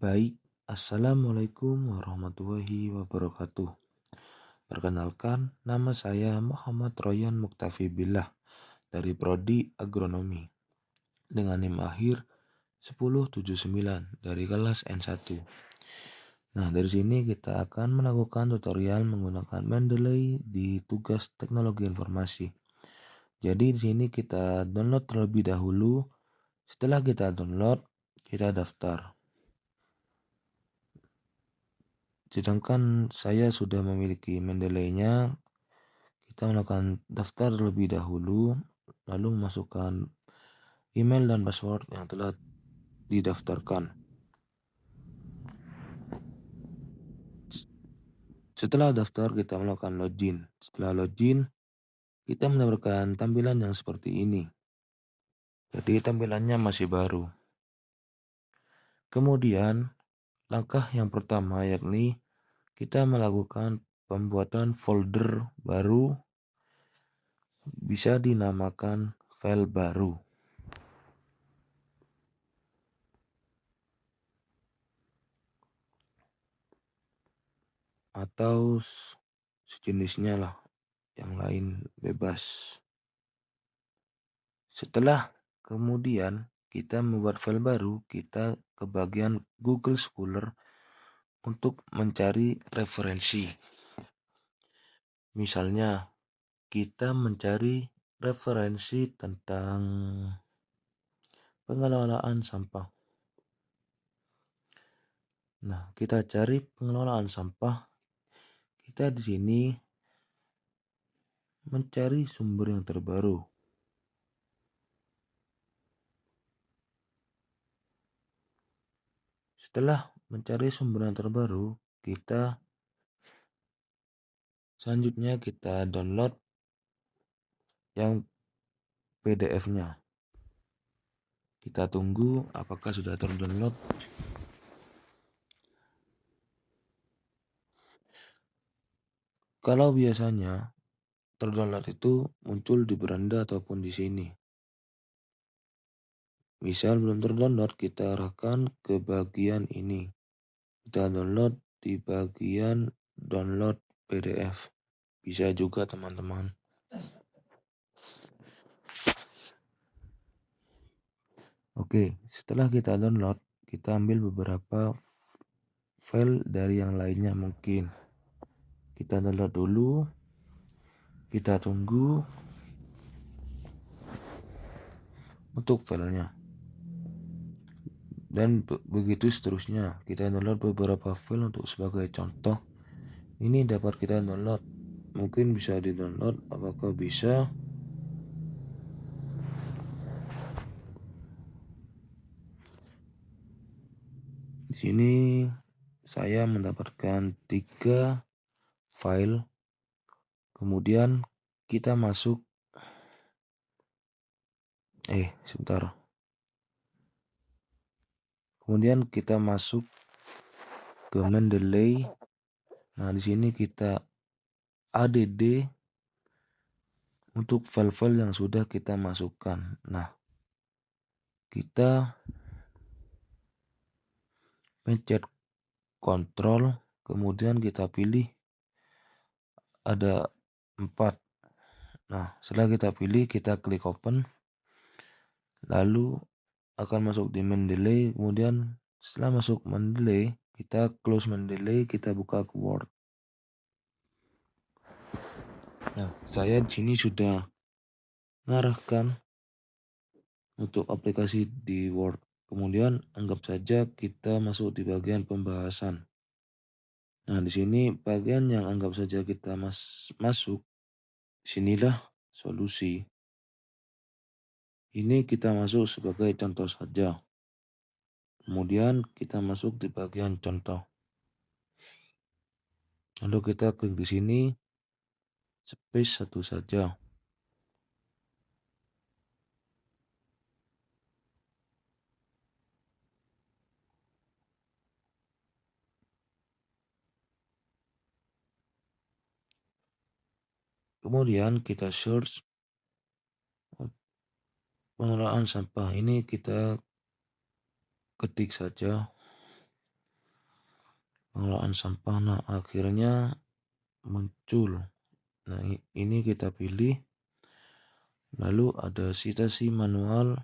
Baik, Assalamualaikum warahmatullahi wabarakatuh. Perkenalkan, nama saya Muhammad Royan Muktafi Billah dari Prodi Agronomi dengan NIM akhir 1079 dari kelas N1. Nah, dari sini kita akan melakukan tutorial menggunakan Mendeley di tugas teknologi informasi. Jadi di sini kita download terlebih dahulu. Setelah kita download, kita daftar. Sedangkan saya sudah memiliki Mendeley-nya, kita melakukan daftar terlebih dahulu, lalu memasukkan email dan password yang telah didaftarkan. Setelah daftar, kita melakukan login. Setelah login, kita mendapatkan tampilan yang seperti ini. Jadi tampilannya masih baru. Kemudian, langkah yang pertama yakni kita melakukan pembuatan folder baru, bisa dinamakan file baru. Atau sejenisnya lah, yang lain bebas. Setelah kemudian kita membuat file baru, kita ke bagian Google Scholar untuk mencari referensi. Misalnya kita mencari referensi tentang pengelolaan sampah. Nah, kita cari pengelolaan sampah. Kita di sini mencari sumber yang terbaru. Setelah mencari sumber yang terbaru, selanjutnya kita download yang PDF-nya. Kita tunggu apakah sudah terdownload. Kalau biasanya terdownload itu muncul di beranda ataupun di sini. Misal belum terdownload, kita arahkan ke bagian ini. Kita download di bagian download PDF. Bisa juga teman-teman. Oke, setelah kita download, kita ambil beberapa file dari yang lainnya mungkin. Kita download dulu. Kita tunggu untuk filenya. Dan begitu seterusnya. Kita download beberapa file untuk sebagai contoh. Ini dapat kita download. Mungkin bisa di-download. Apakah bisa? Di sini saya mendapatkan 3 file. Kemudian kita masuk. Sebentar. Kemudian kita masuk ke Mendeley. Nah, di sini kita add untuk file-file yang sudah kita masukkan. Nah, kita pencet kontrol, kemudian kita pilih ada 4. Nah, setelah kita pilih, kita klik open, lalu akan masuk di Mendeley. Kemudian setelah masuk Mendeley, kita close Mendeley, kita buka ke Word. Nah, saya di sini sudah mengarahkan untuk aplikasi di Word. Kemudian anggap saja kita masuk di bagian pembahasan. Nah, di sini bagian yang anggap saja kita masuk, sinilah solusi. Ini kita masuk sebagai contoh saja. Kemudian kita masuk di bagian contoh. Lalu kita klik di sini, space 1 saja. Kemudian kita search pengelolaan sampah. Ini kita ketik saja. pengelolaan sampah. Nah, akhirnya muncul. Nah, ini kita pilih. Lalu ada citasi manual,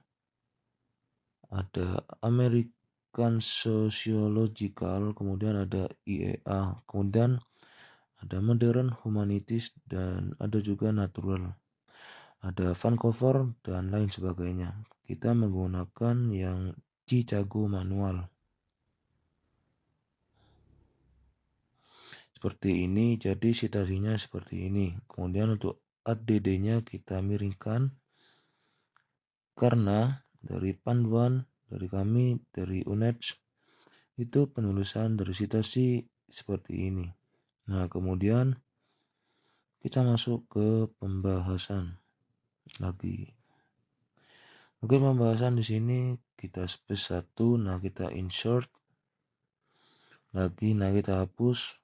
ada American Sociological, kemudian ada IEA, kemudian ada Modern Humanities, dan ada juga Natural. Ada Vancouver dan lain sebagainya. Kita menggunakan yang Chicago manual. Seperti ini, jadi citasinya seperti ini. Kemudian untuk ADD-nya kita miringkan karena dari panduan dari kami dari UNED itu penulisan dari citasi seperti ini. Nah, kemudian kita masuk ke pembahasan lagi. Oke, pembahasan di sini kita space 1, nah kita insert lagi, nah kita hapus.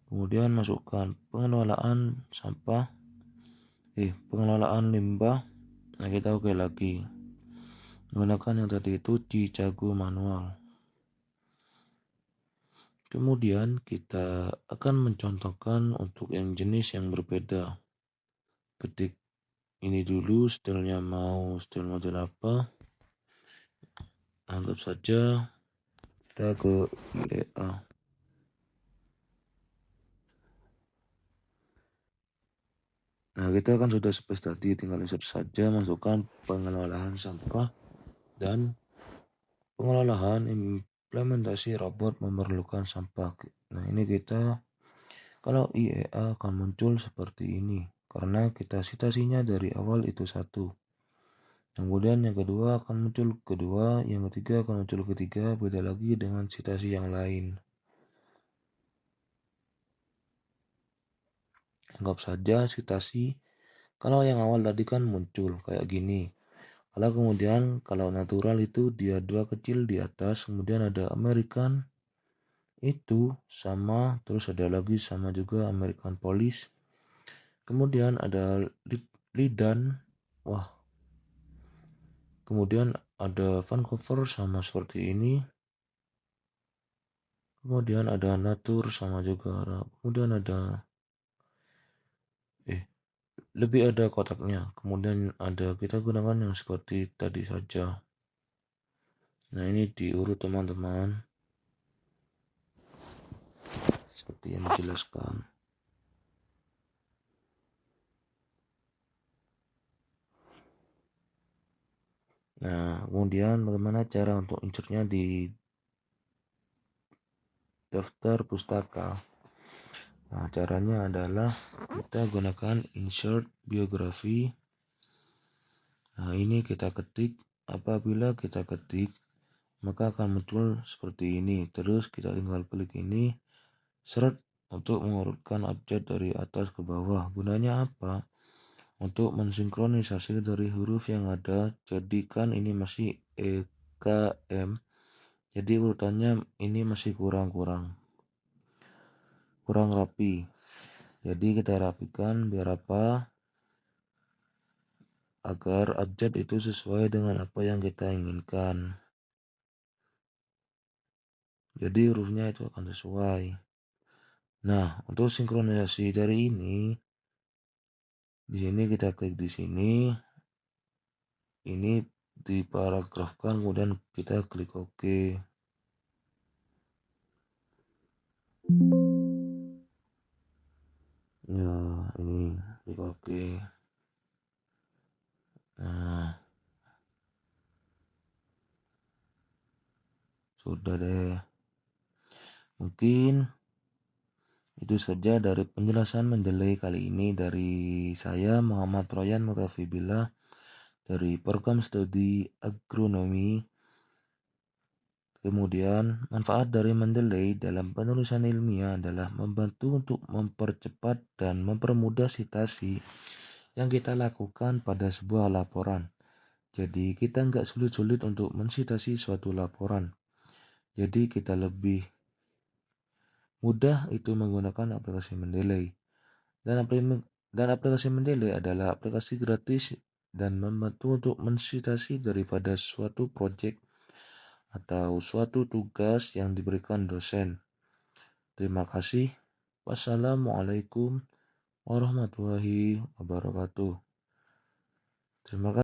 Kemudian masukkan pengelolaan sampah, pengelolaan limbah. Nah, kita oke lagi. Menggunakan yang tadi itu Chicago manual. Kemudian kita akan mencontohkan untuk yang jenis yang berbeda. Ketik ini dulu, stylenya mau style model apa. Anggap saja kita ke IEA. Nah, kita kan sudah space tadi, tinggal insert saja, masukkan pengelolaan sampah dan pengelolaan implementasi robot memerlukan sampah. Nah, ini kita kalau IEA akan muncul seperti ini karena kita citasinya dari awal itu satu. Kemudian yang kedua akan muncul kedua, yang ketiga akan muncul ketiga, beda lagi dengan citasi yang lain. Anggap saja citasi kalau yang awal tadi kan muncul kayak gini. Kalau kemudian kalau natural itu dia dua kecil di atas, kemudian ada American itu sama, terus ada lagi sama juga American Police. Kemudian ada Lidan, wah. Kemudian ada Vancouver sama seperti ini. Kemudian ada Natur sama juga. Kemudian ada lebih ada kotaknya. Kemudian ada kita gunakan yang seperti tadi saja. Nah, ini diurut teman-teman seperti yang dijelaskan. Nah, kemudian bagaimana cara untuk insertnya di daftar pustaka. Nah, caranya adalah kita gunakan insert biografi. Nah, ini kita ketik. Apabila kita ketik, maka akan muncul seperti ini. Terus kita tinggal klik ini, seret, untuk mengurutkan abjad dari atas ke bawah. Gunanya apa? Untuk mensinkronisasi dari huruf yang ada. Jadikan ini masih EKM. Jadi urutannya ini masih kurang rapi. Jadi kita rapikan biar apa? Agar abjad itu sesuai dengan apa yang kita inginkan. Jadi hurufnya itu akan sesuai. Nah, untuk sinkronisasi dari ini, di sini kita klik di sini. Ini diparagrafkan, kemudian kita klik OK. Ya, ini klik OK. Nah, sudah deh. Mungkin itu saja dari penjelasan mendelay kali ini dari saya Muhammad Royan Muktafi Billah dari program studi agronomi. Kemudian manfaat dari mendelay dalam penulisan ilmiah adalah membantu untuk mempercepat dan mempermudah citasi yang kita lakukan pada sebuah laporan. Jadi kita nggak sulit-sulit untuk mensitasi suatu laporan. Jadi kita lebih mudah itu menggunakan aplikasi Mendeley. Dan aplikasi Mendeley adalah aplikasi gratis dan membantu untuk mensitasi daripada suatu proyek atau suatu tugas yang diberikan dosen. Terima kasih. Wassalamualaikum warahmatullahi wabarakatuh. Terima kasih.